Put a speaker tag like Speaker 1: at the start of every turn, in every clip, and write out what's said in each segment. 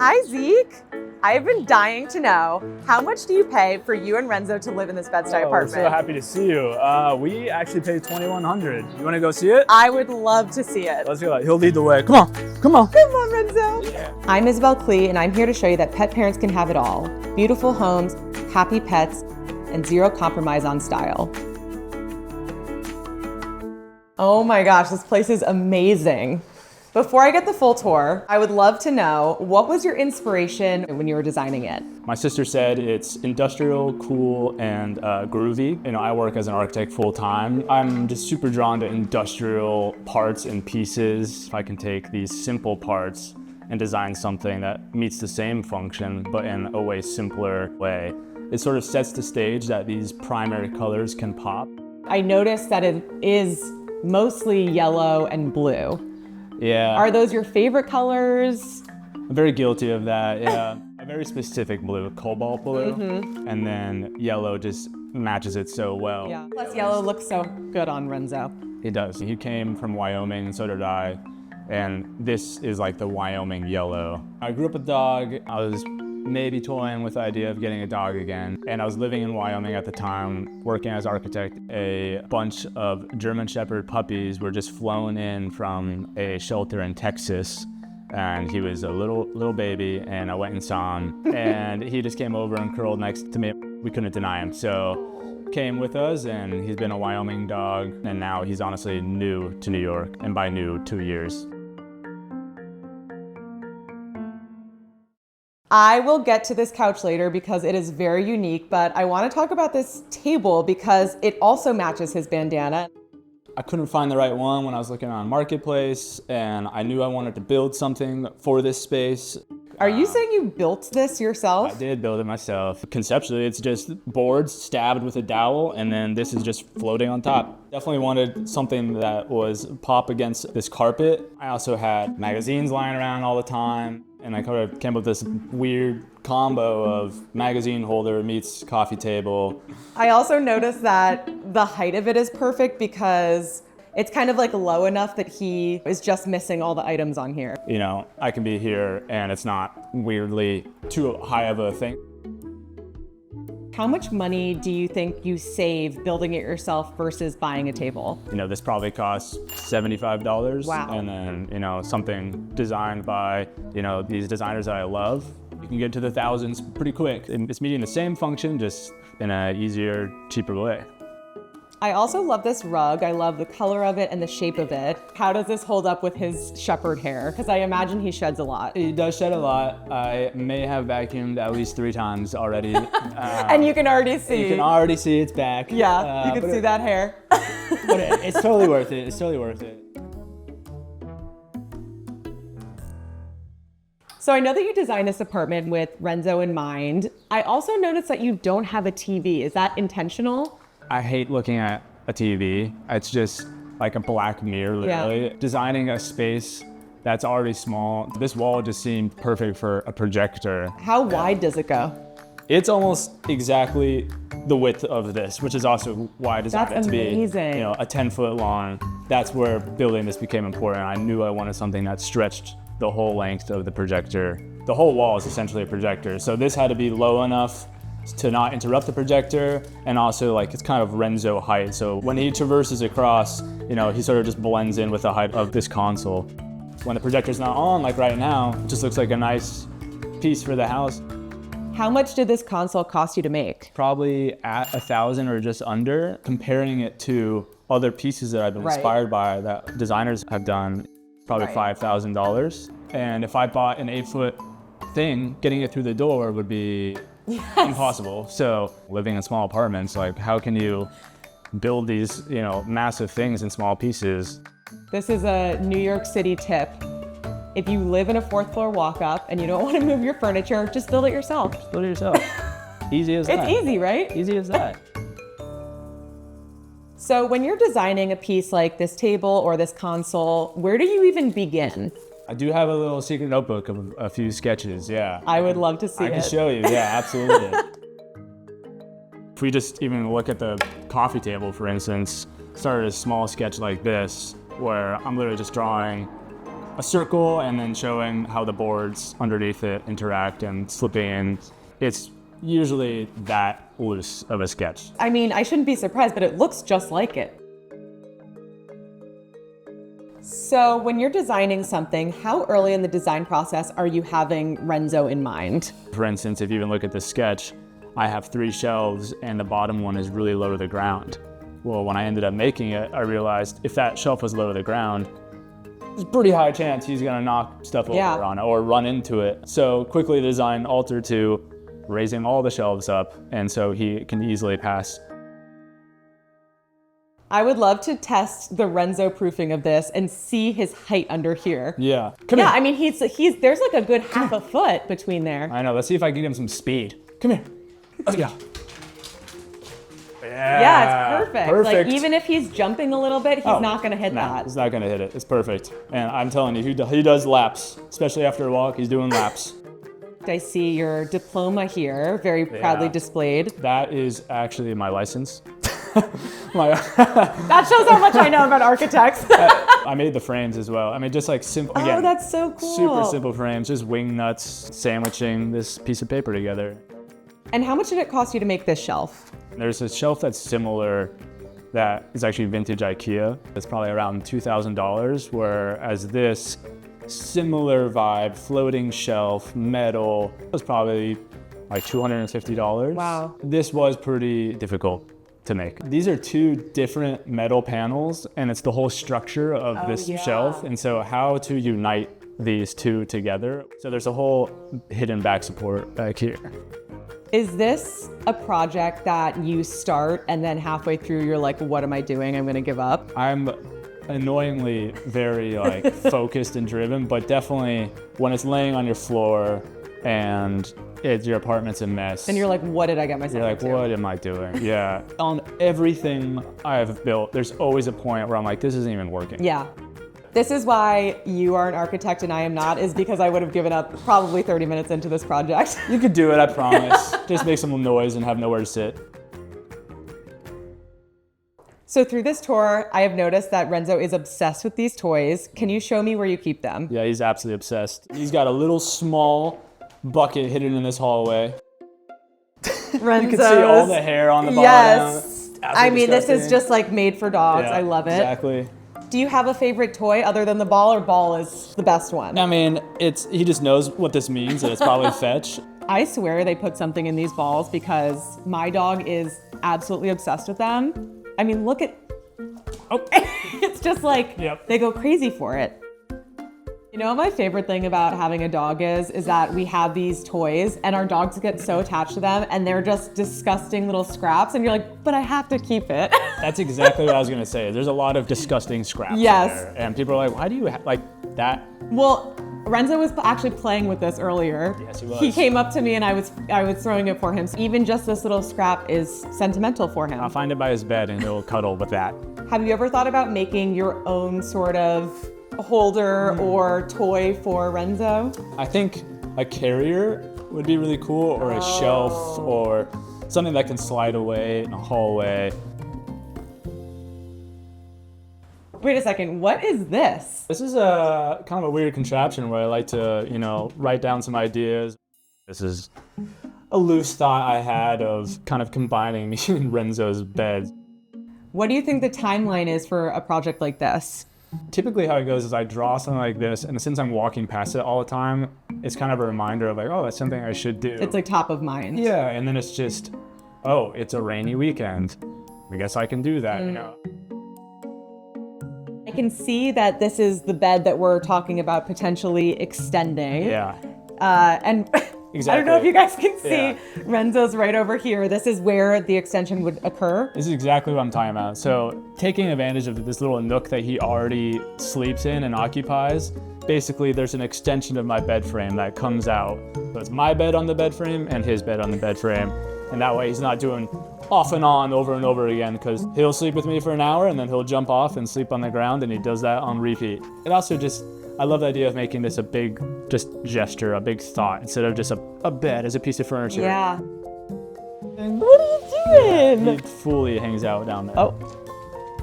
Speaker 1: Hi, Zeke. I've been dying to know, how much do you pay for you and Renzo to live in this Bed-Stuy apartment?
Speaker 2: We're so happy to see you. We actually paid $2,100. You want to go see it?
Speaker 1: I would love to see it.
Speaker 2: Let's go. He'll lead the way. Come on. Come on.
Speaker 1: Come on, Renzo.
Speaker 2: Yeah.
Speaker 1: I'm Isabel Klee, and I'm here to show you that pet parents can have it all. Beautiful homes, happy pets, and zero compromise on style. Oh my gosh, this place is amazing. Before I get the full tour, I would love to know, what was your inspiration when you were designing it?
Speaker 2: My sister said it's industrial, cool, and groovy. You know, I work as an architect full time. I'm just super drawn to industrial parts and pieces. If I can take these simple parts and design something that meets the same function, but in a way simpler way, it sort of sets the stage that these primary colors can pop.
Speaker 1: I noticed that it is mostly yellow and blue.
Speaker 2: Yeah.
Speaker 1: Are those your favorite colors?
Speaker 2: I'm very guilty of that, yeah. A very specific blue, cobalt blue, and then yellow just matches it so well.
Speaker 1: Yeah. Plus yellow looks so good on Renzo.
Speaker 2: It does. He came from Wyoming, and so did I, and this is like the Wyoming yellow. I grew up with a dog. I was maybe toying with the idea of getting a dog again. And I was living in Wyoming at the time, working as architect. A bunch of German Shepherd puppies were just flown in from a shelter in Texas. And he was a little baby, and I went and saw him. And he just came over and curled next to me. We couldn't deny him. So came with us, and he's been a Wyoming dog. And now he's honestly new to New York, and by new, 2 years.
Speaker 1: I will get to this couch later because it is very unique, but I want to talk about this table because it also matches his bandana.
Speaker 2: I couldn't find the right one when I was looking on Marketplace, and I knew I wanted to build something for this space.
Speaker 1: Are you saying you built this yourself?
Speaker 2: I did build it myself. Conceptually, it's just boards stabbed with a dowel, and then this is just floating on top. Definitely wanted something that was pop against this carpet. I also had magazines lying around all the time, and I kind of came up with this weird combo of magazine holder meets coffee table.
Speaker 1: I also noticed that the height of it is perfect because it's kind of like low enough that he is just missing all the items on here.
Speaker 2: You know, I can be here and it's not weirdly too high of a thing.
Speaker 1: How much money do you think you save building it yourself versus buying a table?
Speaker 2: You know, this probably costs $75.
Speaker 1: Wow.
Speaker 2: And then, you know, something designed by, you know, these designers that I love, you can get to the thousands pretty quick. It's meeting the same function, just in an easier, cheaper way.
Speaker 1: I also love this rug. I love the color of it and the shape of it. How does this hold up with his shepherd hair? Because I imagine he sheds a lot.
Speaker 2: He does shed a lot. I may have vacuumed at least 3 times already.
Speaker 1: And you can already see.
Speaker 2: You can already see it's back.
Speaker 1: Yeah, you can see that hair.
Speaker 2: But it's totally worth it. It's totally worth it.
Speaker 1: So I know that you designed this apartment with Renzo in mind. I also noticed that you don't have a TV. Is that intentional?
Speaker 2: I hate looking at a TV. It's just like a black mirror, literally. Yeah. Designing a space that's already small. This wall just seemed perfect for a projector.
Speaker 1: How wide does it go?
Speaker 2: It's almost exactly the width of this, which is also why I designed it to be, you know, a 10-foot long. That's where building this became important. I knew I wanted something that stretched the whole length of the projector. The whole wall is essentially a projector, so this had to be low enough to not interrupt the projector, and also like it's kind of Renzo height. So when he traverses across, you know, he sort of just blends in with the height of this console. When the projector's not on, like right now, it just looks like a nice piece for the house.
Speaker 1: How much did this console cost you to make?
Speaker 2: Probably at $1,000 or just under. Comparing it to other pieces that I've been inspired by that designers have done, probably $5,000. And if I bought an 8-foot thing, getting it through the door would be impossible. So living in small apartments, like how can you build these, you know, massive things in small pieces?
Speaker 1: This is a New York City tip. If you live in a 4th floor walk-up and you don't want to move your furniture, just build it yourself.
Speaker 2: Just build it yourself. Easy as that.
Speaker 1: It's easy, right?
Speaker 2: Easy as that.
Speaker 1: So when you're designing a piece like this table or this console, where do you even begin?
Speaker 2: I do have a little secret notebook of a few sketches, yeah.
Speaker 1: I would love to see it.
Speaker 2: I can show you, yeah, absolutely. If we just even look at the coffee table, for instance, started a small sketch like this, where I'm literally just drawing a circle and then showing how the boards underneath it interact and slipping in. It's usually that loose of a sketch.
Speaker 1: I mean, I shouldn't be surprised, but it looks just like it. So when you're designing something, how early in the design process are you having Renzo in mind?
Speaker 2: For instance, if you even look at this sketch, I have 3 shelves and the bottom one is really low to the ground. Well, when I ended up making it, I realized if that shelf was low to the ground, there's a pretty high chance he's gonna knock stuff over on it or run into it. So quickly the design altered to raising all the shelves up, and so he can easily pass.
Speaker 1: I would love to test the Renzo proofing of this and see his height under here.
Speaker 2: Yeah. Come here.
Speaker 1: I mean, he's there's like a good half a foot between there.
Speaker 2: I know. Let's see if I can give him some speed. Come here. Let's go.
Speaker 1: Yeah, it's perfect.
Speaker 2: Perfect.
Speaker 1: Like even if he's jumping a little bit, he's not gonna hit that.
Speaker 2: He's not gonna hit it. It's perfect. And I'm telling you, he does laps, especially after a walk. He's doing laps.
Speaker 1: I see your diploma here, very proudly displayed.
Speaker 2: That is actually my license.
Speaker 1: That shows how much I know about architects.
Speaker 2: I made the frames as well. I mean, just like simple. Again,
Speaker 1: oh, that's so cool.
Speaker 2: Super simple frames, just wing nuts sandwiching this piece of paper together.
Speaker 1: And how much did it cost you to make this shelf?
Speaker 2: There's a shelf that's similar that is actually vintage IKEA. It's probably around $2,000, whereas this similar vibe, floating shelf, metal, was probably like $250.
Speaker 1: Wow.
Speaker 2: This was pretty difficult to make. These are 2 different metal panels, and it's the whole structure of this shelf. And so how to unite these 2 together. So there's a whole hidden back support back here.
Speaker 1: Is this a project that you start and then halfway through you're like, what am I doing? I'm gonna give up?
Speaker 2: I'm annoyingly very like focused and driven, but definitely when it's laying on your floor and your apartment's a mess.
Speaker 1: And you're like, what did I get myself
Speaker 2: into?
Speaker 1: You're like,
Speaker 2: what am I doing? Yeah. On everything I have built, there's always a point where I'm like, this isn't even working.
Speaker 1: Yeah. This is why you are an architect and I am not, is because I would have given up probably 30 minutes into this project.
Speaker 2: You could do it, I promise. Just make some noise and have nowhere to sit.
Speaker 1: So through this tour, I have noticed that Renzo is obsessed with these toys. Can you show me where you keep them?
Speaker 2: Yeah, he's absolutely obsessed. He's got a little small bucket hidden in this hallway.
Speaker 1: Renzo's.
Speaker 2: You can see all the hair on the bottom.
Speaker 1: Yes. I mean,
Speaker 2: disgusting.
Speaker 1: This is just like made for dogs.
Speaker 2: Yeah,
Speaker 1: I love it.
Speaker 2: Exactly.
Speaker 1: Do you have a favorite toy other than the ball, or ball is the best one?
Speaker 2: I mean, he just knows what this means, and it's probably fetch.
Speaker 1: I swear they put something in these balls because my dog is absolutely obsessed with them. I mean, look at, it's just like, they go crazy for it. You know what my favorite thing about having a dog is that we have these toys and our dogs get so attached to them and they're just disgusting little scraps and you're like, but I have to keep it.
Speaker 2: That's exactly what I was gonna say. There's a lot of disgusting scraps there. And people are like, why do you like that?
Speaker 1: Well, Renzo was actually playing with this earlier.
Speaker 2: Yes, he was.
Speaker 1: He came up to me and I was throwing it for him. So even just this little scrap is sentimental for him.
Speaker 2: I'll find it by his bed and he'll cuddle with that.
Speaker 1: Have you ever thought about making your own sort of holder or toy for Renzo?
Speaker 2: I think a carrier would be really cool, or a shelf, or something that can slide away in a hallway.
Speaker 1: Wait a second, what is this?
Speaker 2: This is a kind of a weird contraption where I like to, write down some ideas. This is a loose thought I had of kind of combining me and Renzo's bed.
Speaker 1: What do you think the timeline is for a project like this?
Speaker 2: Typically how it goes is I draw something like this, and since I'm walking past it all the time, it's kind of a reminder of like, oh, that's something I should do.
Speaker 1: It's like top of mind.
Speaker 2: Yeah, and then it's just, oh, it's a rainy weekend. I guess I can do that,
Speaker 1: I can see that this is the bed that we're talking about potentially extending.
Speaker 2: Yeah.
Speaker 1: And
Speaker 2: Exactly.
Speaker 1: I don't know if you guys can see, Renzo's right over here. This is where the extension would occur.
Speaker 2: This is exactly what I'm talking about. So taking advantage of this little nook that he already sleeps in and occupies, basically there's an extension of my bed frame that comes out. So it's my bed on the bed frame and his bed on the bed frame. And that way he's not doing off and on over and over again, because he'll sleep with me for an hour and then he'll jump off and sleep on the ground, and he does that on repeat. It also just, I love the idea of making this a big just gesture, a big thought, instead of just a bed as a piece of furniture.
Speaker 1: Yeah. What are you doing?
Speaker 2: He fully hangs out down there.
Speaker 1: Oh,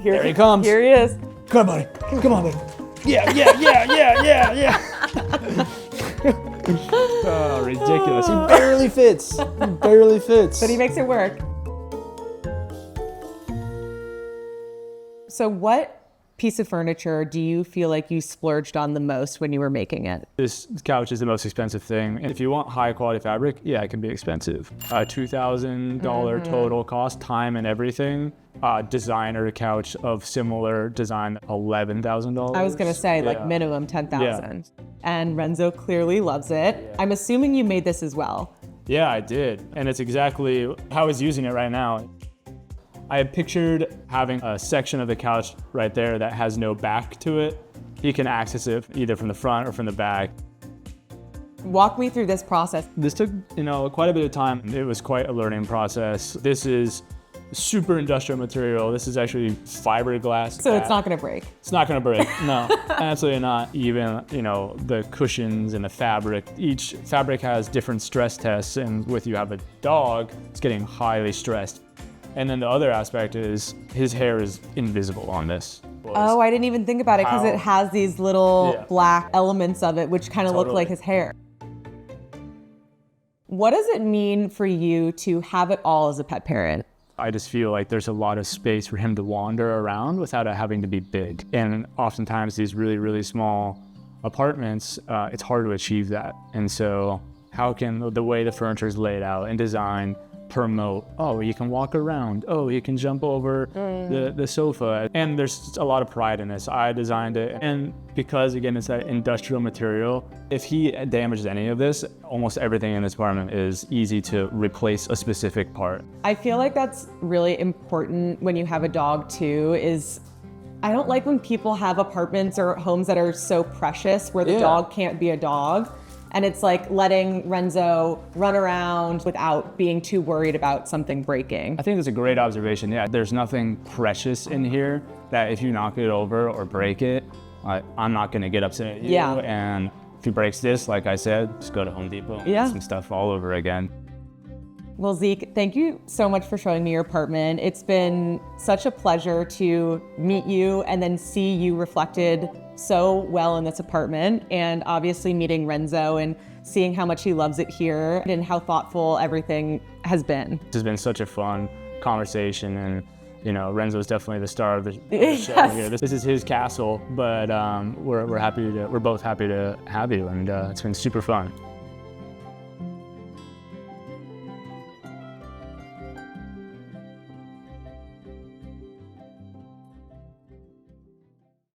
Speaker 2: There he comes.
Speaker 1: Here he is.
Speaker 2: Come on, buddy. Come on, buddy. Yeah. Oh, ridiculous. He barely fits.
Speaker 1: But he makes it work. So what piece of furniture do you feel like you splurged on the most when you were making it?
Speaker 2: This couch is the most expensive thing. And if you want high quality fabric, yeah, it can be expensive. $2,000 total cost, time and everything. Designer couch of similar design, $11,000.
Speaker 1: I was gonna say like minimum 10,000. Yeah. And Renzo clearly loves it. Yeah. I'm assuming you made this as well.
Speaker 2: Yeah, I did. And it's exactly how he's using it right now. I had pictured having a section of the couch right there that has no back to it. He can access it either from the front or from the back.
Speaker 1: Walk me through this process.
Speaker 2: This took, quite a bit of time. It was quite a learning process. This is super industrial material. This is actually fiberglass.
Speaker 1: So it's not gonna break?
Speaker 2: It's not gonna break, no, absolutely not. Even, the cushions and the fabric, each fabric has different stress tests, and with you have a dog, it's getting highly stressed. And then the other aspect is his hair is invisible on this.
Speaker 1: Oh, I didn't even think about it because it has these little black elements of it, which kind of look like his hair. What does it mean for you to have it all as a pet parent?
Speaker 2: I just feel like there's a lot of space for him to wander around without it having to be big. And oftentimes these really, really small apartments, it's hard to achieve that. And so how can the way the furniture is laid out and designed promote, you can walk around, you can jump over the sofa. And there's a lot of pride in this. I designed it, and because again it's that industrial material, if he damages any of this, almost everything in this apartment is easy to replace a specific part.
Speaker 1: I feel like that's really important when you have a dog too, is I don't like when people have apartments or homes that are so precious where the dog can't be a dog. And it's like letting Renzo run around without being too worried about something breaking.
Speaker 2: I think that's a great observation. Yeah, there's nothing precious in here that if you knock it over or break it, I'm not gonna get upset at you.
Speaker 1: Yeah.
Speaker 2: And if he breaks this, like I said, just go to Home Depot and get some stuff all over again.
Speaker 1: Well, Zeke, thank you so much for showing me your apartment. It's been such a pleasure to meet you and then see you reflected so well in this apartment, and obviously meeting Renzo and seeing how much he loves it here and how thoughtful everything has been.
Speaker 2: This has been such a fun conversation, and Renzo's definitely the star of the show here. This is his castle, but we're both happy to have you, and it's been super fun.